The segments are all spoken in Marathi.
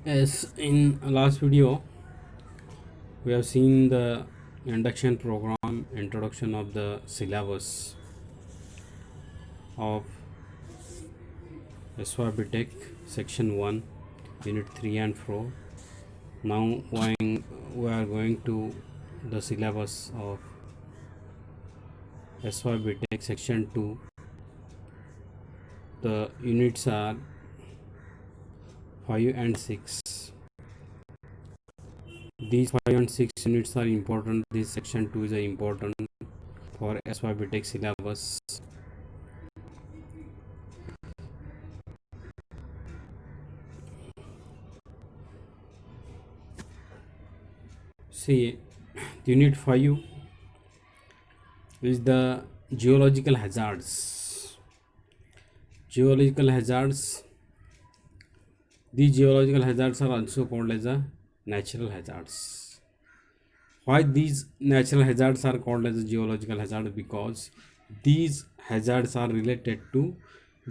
As in last video, we have seen the induction program, introduction of the syllabus of SYB Tech section 1, unit 3 and 4. Now we are going to the syllabus of SYB Tech section 2. The units are 5 and 6. These 5 and 6 units are important. This section 2 is important for SYB Tech syllabus. See, unit 5 is the geological hazards. Geological hazards. These geological hazards are also called as a natural hazards. Why these natural hazards are called as a geological hazard? Because these hazards are related to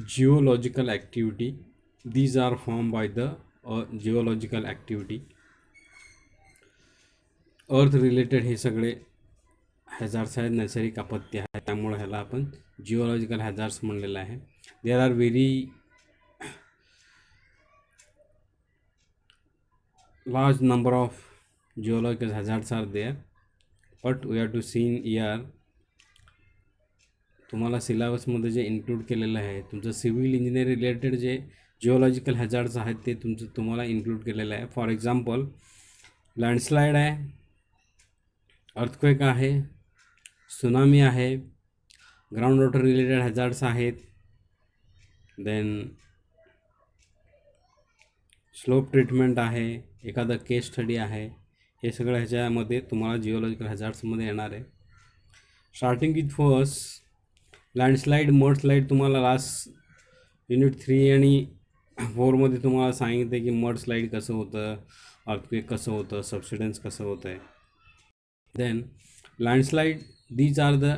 geological activity. These are formed by the geological activity. अर्थ रिलेटेड हे सगळे हॅझार्ड्स आहेत, नैसर्गिक आपत्ती आहे, त्यामुळे ह्याला आपण जिओलॉजिकल हॅझार्ड्स म्हणलेलं आहे. There are very large number of geological hazards are there, but we have to see here. तुम्हाला सिलेबसमध्ये जे इन्क्लूड केलेलं आहे, तुमचं सिव्हिल इंजिनिअर रिलेटेड जे जिओलॉजिकल हॅझार्ड्स आहेत ते तुम्हाला इन्क्लूड केलेलं आहे. फॉर एक्झाम्पल, लँडस्लाईड आहे, अर्थक्वेक आहे, सुनामी आहे, ग्राउंड वॉटर रिलेटेड हॅझार्ड्स आहेत, देन स्लोप ट्रीटमेंट आहे, एखादा केस स्टडी आहे. हे सगळं ह्याच्यामध्ये तुम्हाला जिओलॉजिकल हॅझार्ड्समध्ये येणार आहे. Starting with first landslide, mudslide. तुम्हाला लास्ट युनिट 3 आणि 4मध्ये तुम्हाला सांगितलं की मडस्लाईड कसं होतं, अर्थक्वेक कसं होतं, सबसिडन्स कसं होतं आहे. Then landslide, these are the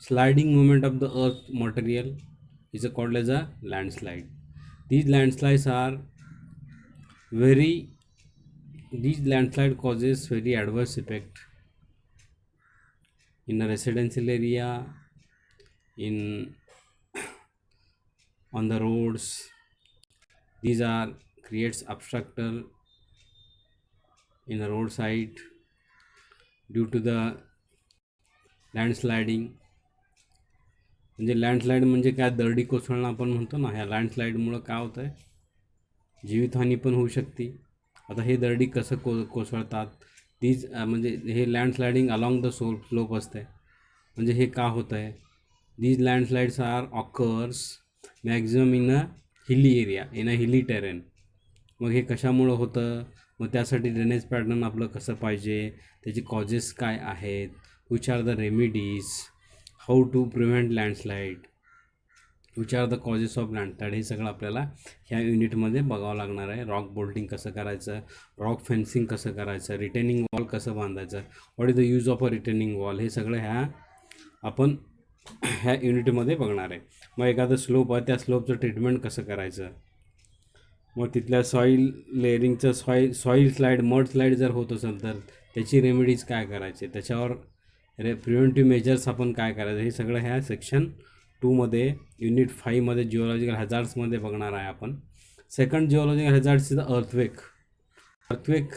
sliding movement of the earth material is called as a landslide. These landslides are these landslide causes very adverse effect in a residential area, on the roads. These are creates obstruction in the roadside due to the landsliding. म्हणजे लँडस्लाईड म्हणजे काय, दरडी कोसळणं आपण म्हणतो ना. ह्या लँडस्लाईडमुळं काय होतं आहे, जीवितहानी पण होऊ शकते. आता हे दरडी कसं कोसळतात, तीच म्हणजे हे लँडस्लायडिंग अलॉंग द स्लोप असते. म्हणजे हे का होतं आहे, these landslides are occurs maximum in a hilly area, in a हिली टेरेन. मग हे कशामुळं होतं, मग त्यासाठी ड्रेनेज पॅटर्न आपलं कसं पाहिजे, त्याची कॉजेस काय आहेत, which are the remedies, how to prevent landslide, which are the causes of landslide. हे सगळं आपल्याला ह्या युनिटमध्ये बघावं लागणार आहे. रॉक बोल्टिंग कसं करायचं, रॉक फेन्सिंग कसं करायचं, रिटेनिंग वॉल कसं बांधायचं, what is the use of a retaining wall, हे सगळं आपण ह्या युनिटमध्ये बघणार आहे. मग एखादं स्लोप आहे, त्या स्लोपचं ट्रीटमेंट कसं करायचं, मग तिथल्या सॉईल लेअरिंगचं सॉईल स्लाईड, मड स्लाईड जर होत असेल तर त्याची रेमेडीज काय करायचे, त्याच्यावर प्रिव्हेंटिव्ह मेजर्स आपण काय करायचं, हे सगळं ह्या सेक्शन 2मध्ये युनिट 5मध्ये जिओलॉजिकल हॅझार्ड्समध्ये बघणार आहे आपण. Second geological hazards is the earthquake,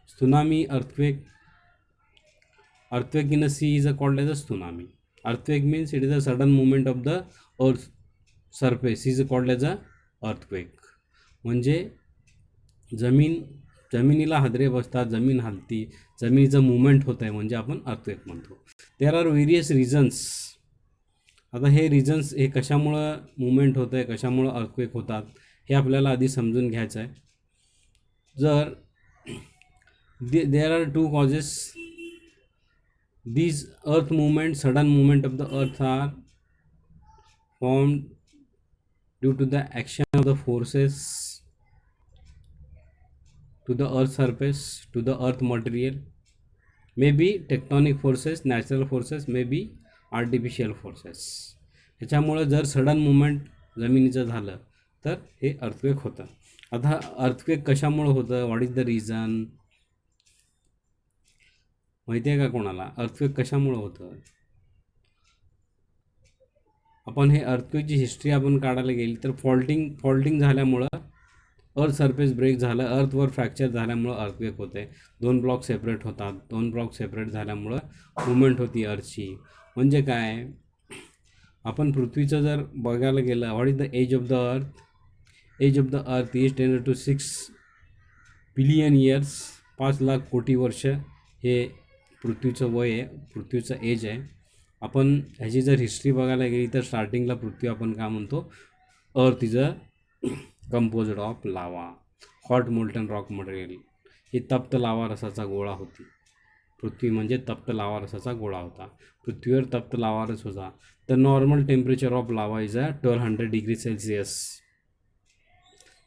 tsunami, earthquake in the sea is called as a tsunami. Earthquake means it is a sudden movement of the earth surface is called as a earthquake. म्हणजे जमिनीला हादरे बसतात, जमीन हलती, जमिनीचं मुवमेंट होत आहे, म्हणजे आपण अर्थक्वेक म्हणतो. There are various reasons. आता हे रिझन्स, हे कशामुळं मुवमेंट होतं आहे, कशामुळं अर्थक्वेक होतात, हे आपल्याला आधी समजून घ्यायचं आहे. जर there are 2 causes. These earth movement, sudden movement of the earth are formed due to the action of the forces to the earth surface, to the earth material. Maybe tectonic forces, natural forces, maybe artificial forces. ह्याच्यामुळे जर सडन मुवमेंट जमिनीचं झालं तर हे अर्थक्वेक होतं. आता अर्थक्वेक कशामुळं होतं, व्हॉट इज द रिझन माहिती आहे का कोणाला? अर्थक्वेक कशामुळं होतं? आपण हे अर्थक्वेकची हिस्ट्री आपण काढायला गेली तर फॉल्टिंग झाल्यामुळं अर्थ सरफेस ब्रेक झालं, अर्थवर फ्रॅक्चर झाल्यामुळं अर्थक्वेक होते. 2 ब्लॉक सेपरेट होतात. 2 ब्लॉक सेपरेट झाल्यामुळं मुवमेंट होती अर्थची. म्हणजे काय, आपण पृथ्वीचं जर बघायला गेलं, what is the age of the earth? Age of the earth is 10⁶ billion years. 5 lakh कोटी वर्ष हे पृथ्वीचं वय आहे, पृथ्वीचं एज आहे. आपण ह्याची जर हिस्ट्री बघायला गेली तर स्टार्टिंगला पृथ्वी आपण काय म्हणतो, earth is a composed of lava, hot molten rock material. ही तप्त लावा रसाचा गोळा होती. पृथ्वी म्हणजे तप्त लावा रसाचा गोळा होता. पृथ्वीवर तप्त लावा रस होता. तर normal temperature of lava is 1200 degree Celsius.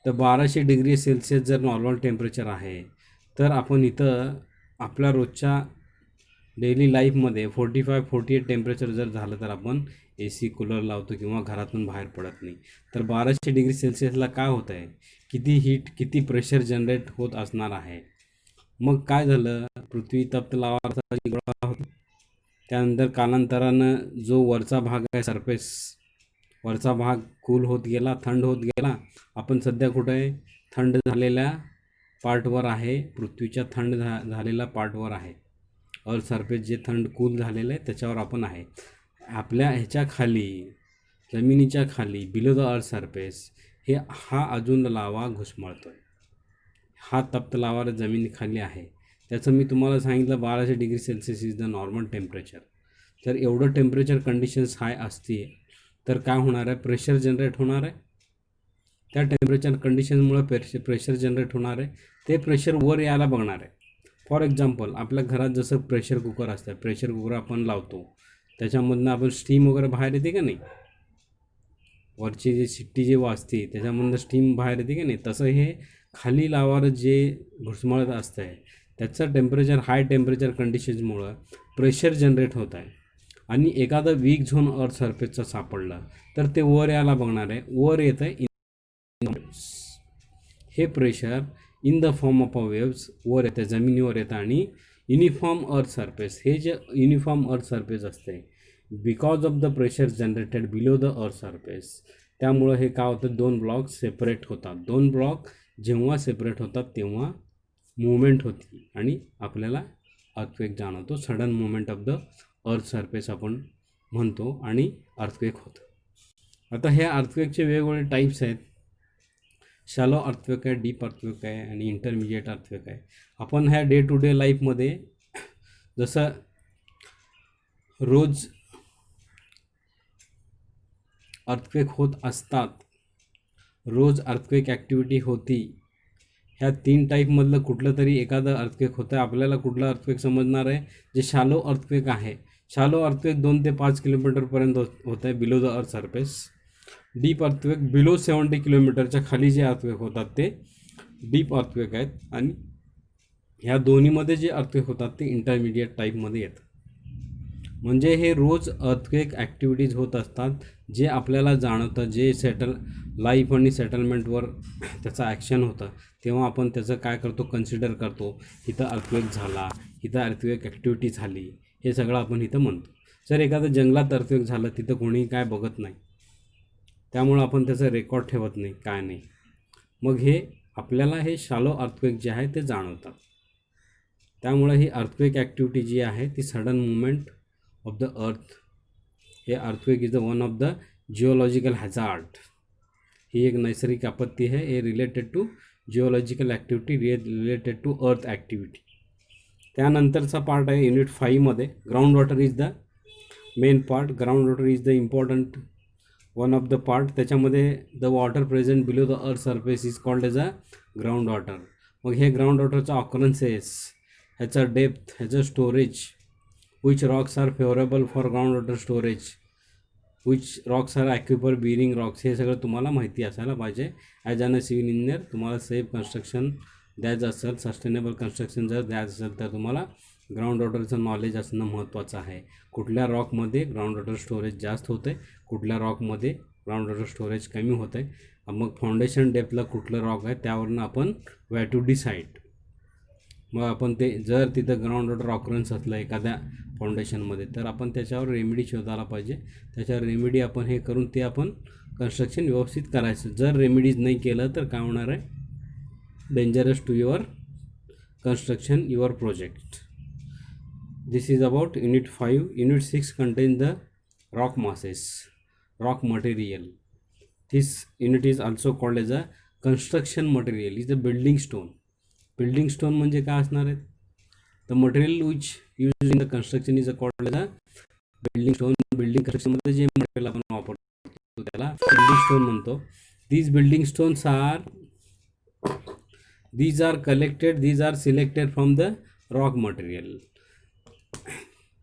तर 1200 डिग्री सेल्सिअस जर नॉर्मल टेम्परेचर आहे, तर आपण इथं आपल्या रोजच्या डेली लाईफमध्ये 45-48 टेम्परेचर जर झालं तर आपण AC कूलर लावतो किंवा घरातून बाहेर पडत नाही. तर 1200 डिग्री सेल्सिअसला काय होत आहे, किती हीट, किती प्रेशर जनरेट होत असणार आहे. मग काय झालं, पृथ्वी तप्त लावा रसाची गोळा होती. त्यानंतर कालांतरानं जो वरचा भाग आहे सरफेस, वरचा भाग कूल होत गेला, थंड होत गेला. आपण सध्या कुठं आहे, थंड झालेल्या पार्टवर आहे, पृथ्वीच्या थंड झालेल्या पार्टवर आहे. अर्थ सरफेस जे थंड कूल झालेलं आहे त्याच्यावर आपण आहे. आपल्या ह्याच्या खाली, जमिनीच्या खाली, बिलो द अर्थ सरफेस हा अजून लावा घुसमळतो आहे. हा तप्त लावा जमिनीखाली आहे. त्याचं मी तुम्हाला सांगितलं 1200 degree Celsius is the normal temperature. तर एवढं टेम्परेचर कंडिशन्स हाय असते तर काय होणार आहे, प्रेशर जनरेट होणार आहे. त्या टेम्परेचर कंडिशनमुळे प्रेशर जनरेट होणार आहे. ते प्रेशर वर यायला बघणार आहे. फॉर एक्झाम्पल, आपल्या घरात जसं प्रेशर कुकर असतं, प्रेशर कुकर आपण लावतो, त्याच्यामधनं आपण स्टीम वगैरे बाहेर येते का नाही, वरची जी शिट्टी जे वाजते त्याच्यामधनं स्टीम बाहेर येते का नाही, तसं हे खाली लावावर जे घुसमळत असतं आहे त्याचं टेम्परेचर, हाय टेम्परेचर कंडिशन्समुळं प्रेशर जनरेट होत आहे. आणि एखादं वीक झोन अर्थ सरफेसचा सापडला तर ते वर यायला बघणार आहे. वर येतं आहे हे pressure in the form of a waves वर येतं, जमिनीवर येतं. आणि युनिफॉर्म अर्थ सरफेस, हे जे युनिफॉर्म अर्थ सरफेस असते, because of the pressure generated below the earth surface, त्यामुळं हे काय होतं, 2 ब्लॉक सेपरेट होतात. 2 ब्लॉक जेव्हा सेपरेट होतात तेव्हा मुवमेंट होती आणि आपल्याला अर्थक्वेक जाणवतो. Sudden movement of the earth surface आपण म्हणतो आणि अर्थक्वेक होतं. आता ह्या अर्थक्वेकचे वेगवेगळे टाईप्स आहेत. शॅलो अर्थक्वेक आहे, डीप अर्थक्वेक आहे आणि इंटरमिजिएट अर्थक्वेक आहे. आपण ह्या डे टू डे लाईफमध्ये जसं रोज अर्थक्वेक होत असतात, रोज अर्थक्वेक ॲक्टिव्हिटी होती, ह्या 3 टाईपमधलं कुठलं तरी एखादं अर्थक्वेक होतं आहे. आपल्याला कुठलं अर्थक्वेक समजणार आहे, जे शॅलो अर्थक्वेक आहे. शॅलो अर्थक्वेक 2 ते 5 किलोमीटरपर्यंत होतं आहे below the earth surface. Deep earthquake below 70 किलोमीटरच्या खाली जे अर्थक्वेक होतात ते डीप अर्थक्वेक आहेत. आणि ह्या दोन्हीमध्ये जे अर्थक्वेक होतात ते इंटरमिडिएट टाईपमध्ये येतात. म्हणजे हे रोज अर्थक्वेक ॲक्टिव्हिटीज होत असतात, जे आपल्याला जाणवतं, जे लाईफ आणि सेटलमेंटवर त्याचा ॲक्शन होतं, तेव्हा आपण त्याचं काय करतो, कन्सिडर करतो. इथं अर्थक्वेक झाला, इथं अर्थक्वेक ॲक्टिव्हिटी झाली, हे सगळं आपण इथं म्हणतो. जर एखादं जंगलात अर्थक्वेक झालं, तिथं कोणी काय बघत नाही, त्यामुळं आपण त्याचं रेकॉर्ड ठेवत नाही, काय नाही. मग हे आपल्याला हे शॅलो अर्थक्वेक जे आहे ते जाणवतात. त्यामुळं ही अर्थक्वेक ॲक्टिव्हिटी जी आहे ती sudden movement of the earth, हे earthquake is the one of the geological hazard. ही एक नैसर्गिक आपत्ती आहे. हे related to geological activity, related to earth activity. त्यानंतरचा पार्ट आहे युनिट 5मध्ये, ground water is the main part. Ground water is the important one of the part. त्याच्यामध्ये the water present below the earth surface is called as a ground water. मग हे ग्राउंड वॉटरचा ऑकरन्सेस, ह्याचं डेप्थ, ह्याचं storage, which rocks are favorable for groundwater storage, which rocks are aquifer bearing rocks, हे सगळं तुम्हाला माहिती असायला पाहिजे. As an a civil engineer तुम्हाला सेफ कन्स्ट्रक्शन द्यायचं असेल, सस्टेनेबल कन्स्ट्रक्शन जर द्यायचं असेल तर तुम्हाला ग्राउंड वॉटरचं नॉलेज असणं महत्त्वाचं आहे. कुठल्या रॉकमध्ये ग्राउंड वॉटर स्टोरेज जास्त होतं आहे, कुठल्या रॉकमध्ये ग्राउंड वॉटर स्टोरेज कमी होतं आहे. मग फाउंडेशन डेप्थला कुठलं रॉक आहे त्यावरनं आपण वे टू डिसाईड. मग आपण ते जर तिथं ग्राउंड वॉटर ऑकरन्स असलं एखाद्या फाउंडेशनमध्ये तर आपण त्याच्यावर रेमेडी शोधायला पाहिजे. त्याच्यावर रेमेडी आपण हे करून ते आपण कन्स्ट्रक्शन व्यवस्थित करायचं. जर रेमेडीज नाही केलं तर काय होणार आहे, dangerous to your construction your project. This is about unit 5. Unit 6 contains the rock masses, rock material. This unit is also called as a construction material, is a building stone. Building stone म्हणजे काय असणार आहे, the material which used in the construction is called as a building stone. Building construction मध्ये जे मटेरियल आपण वापरतो त्याला बिल्डिंग स्टोन म्हणतो. These building stones are these are selected from the rock material.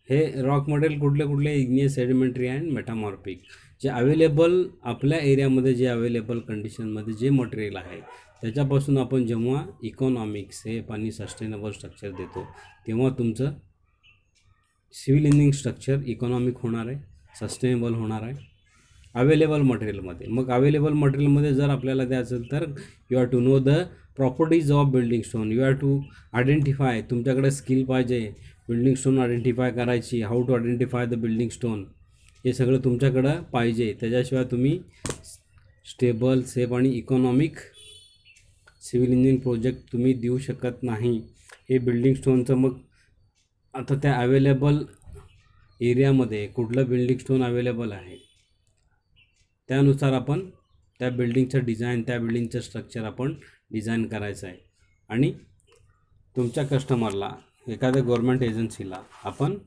हे रॉक मटेरियल कुठले कुठले, इग्नियस, सेडिमेंटरी अँड मेटामॉर्फिक. जे अवेलेबल आपल्या एरियामध्ये जे अवेलेबल कंडिशनमध्ये जे मटेरियल आहे त्याच्यापासून आपण जेव्हा इकॉनॉमिक सेफ आणि सस्टेनेबल स्ट्रक्चर देतो तेव्हा तुमचं सिव्हिल इंजिनिअरिंग स्ट्रक्चर इकॉनॉमिक होणार आहे, सस्टेनेबल होणार आहे अवेलेबल मटेरियलमध्ये. मग अवेलेबल मटेरियलमध्ये जर आपल्याला द्यायचं असेल तर you have to know the properties of building stone. You have to identify, तुमच्याकडे स्किल पाहिजे बिल्डिंग स्टोन आयडेंटिफाय करायची. How to identify the building stone हे सगळं तुमच्याकडं पाहिजे. त्याच्याशिवाय तुम्ही स्टेबल, सेफ आणि इकॉनॉमिक सिव्हिल इंजिनिअरिंग प्रोजेक्ट तुम्ही देऊ शकत नाही. हे बिल्डिंग स्टोनचं मग आता त्या अवेलेबल एरियामध्ये कुठलं बिल्डिंग स्टोन अवेलेबल आहे त्यानुसार आपण त्या बिल्डिंगचं डिझाईन, त्या बिल्डिंगचं स्ट्रक्चर आपण डिझाईन करायचं आहे. आणि तुमच्या कस्टमरला, एखाद्या गव्हर्मेंट एजन्सीला आपण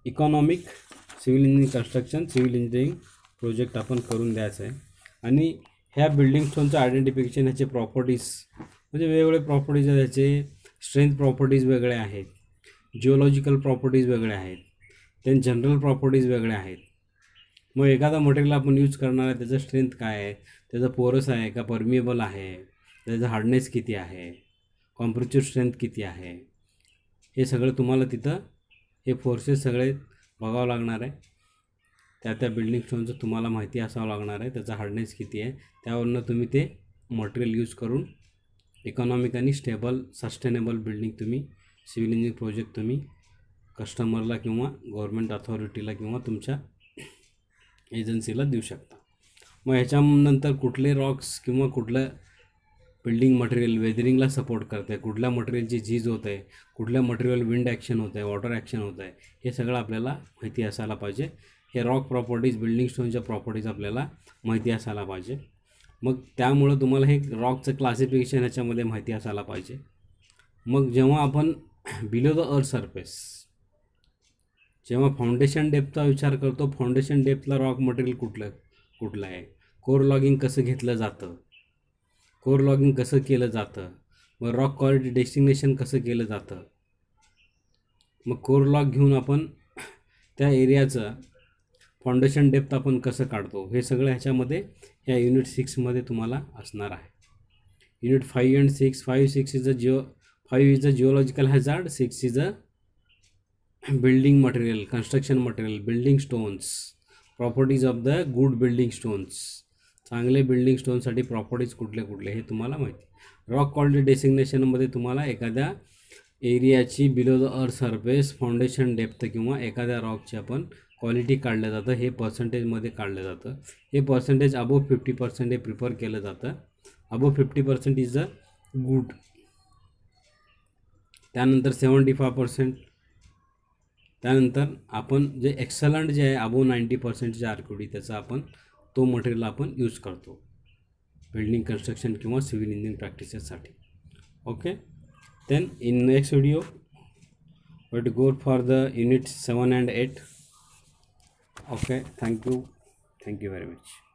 economic civil engineering construction, civil engineering project आपण करून द्यायचं आहे. आणि ह्या बिल्डिंग स्टोनचं आयडेंटिफिकेशन, ह्याचे प्रॉपर्टीज म्हणजे वेगवेगळे प्रॉपर्टीज आहेत. ह्याचे स्ट्रेंथ प्रॉपर्टीज वेगळे आहेत, जिओलॉजिकल प्रॉपर्टीज वेगळे आहेत, त्यांनी जनरल प्रॉपर्टीज वेगळे आहेत. मग एखादा मटेरियल आपण यूज करणार आहे त्याचं स्ट्रेंथ काय आहे, त्याचं पोरस आहे का परमिएबल आहे, त्याचं हार्डनेस किती आहे, कॉम्प्रेसिव्ह स्ट्रेंथ किती आहे, हे सगळं तुम्हाला तिथं हे फोर्सेस सगळे बघावं लागणार आहे. त्या बिल्डिंग स्टोनचं तुम्हाला माहिती असावं लागणार आहे, त्याचा हार्डनेस किती आहे. त्यावरनं तुम्ही ते मटेरियल यूज करून इकॉनॉमिक आणि स्टेबल सस्टेनेबल बिल्डिंग तुम्ही सिव्हिल इंजिनिअरिंग प्रोजेक्ट तुम्ही कस्टमरला किंवा गव्हर्मेंट अथॉरिटीला किंवा तुमच्या एजन्सीला देऊ शकता. मग ह्याच्यानंतर कुठले रॉक्स किंवा कुठलं बिल्डिंग मटेरियल वेदरिंगला सपोर्ट करतं आहे, कुठल्या मटेरियलची झीज होत आहे, कुठल्या मटेरियल विंड ॲक्शन होत आहे, वॉटर ॲक्शन होत आहे, हे सगळं आपल्याला माहिती असायला पाहिजे. हे रॉक प्रॉपर्टीज, बिल्डिंग स्टोनच्या प्रॉपर्टीज आपल्याला माहिती असायला पाहिजे. मग त्यामुळं तुम्हाला हे रॉकचं क्लासिफिकेशन ह्याच्यामध्ये माहिती असायला पाहिजे. मग जेव्हा आपण बिलो द अर्थ सरफेस, जेव्हा फाउंडेशन डेप्थचा विचार करतो, फाउंडेशन डेप्थला रॉक मटेरियल कुठलं आहे, कोर लॉगिंग कसं घेतलं जातं, कोर लॉगिंग कसं केलं जातं, मग रॉक क्वालिटी डेस्टिनेशन कसं केलं जातं, मग कोर लॉग घेऊन आपण त्या एरियाचं फाउंडेशन डेप्थ आपण कसं काढतो, हे सगळं ह्याच्यामध्ये ह्या युनिट 6मध्ये तुम्हाला असणार आहे. Unit 5 and 6. 5 is a geological hazard, 6 is a building material, construction material, building stones, properties of the good building stones. चांगले बिल्डिंग स्टोनसाठी प्रॉपर्टीज कुठले हे तुम्हाला माहिती. रॉक क्वालिटी डेसिग्नेशनमध्ये तुम्हाला एखाद्या एरियाची below the earth surface foundation depth किंवा एखाद्या रॉकची आपण क्वालिटी काढलं जातं. हे पर्सेंटेजमध्ये काढलं जातं. हे पर्सेंटेज अबोव 50% हे प्रिफर केलं जातं. Above 50% is a good. त्यानंतर 75%. त्यानंतर आपण जे एक्सलंट जे आहे अबोव 90% RQD त्याचा आपण तो मटेरियल आपण यूज करतो बिल्डिंग कन्स्ट्रक्शन किंवा सिव्हिल इंजिनिअरिंग प्रॅक्टिसेससाठी. Okay, then in next video we will go for the unit 7 and 8. Okay, thank you very much.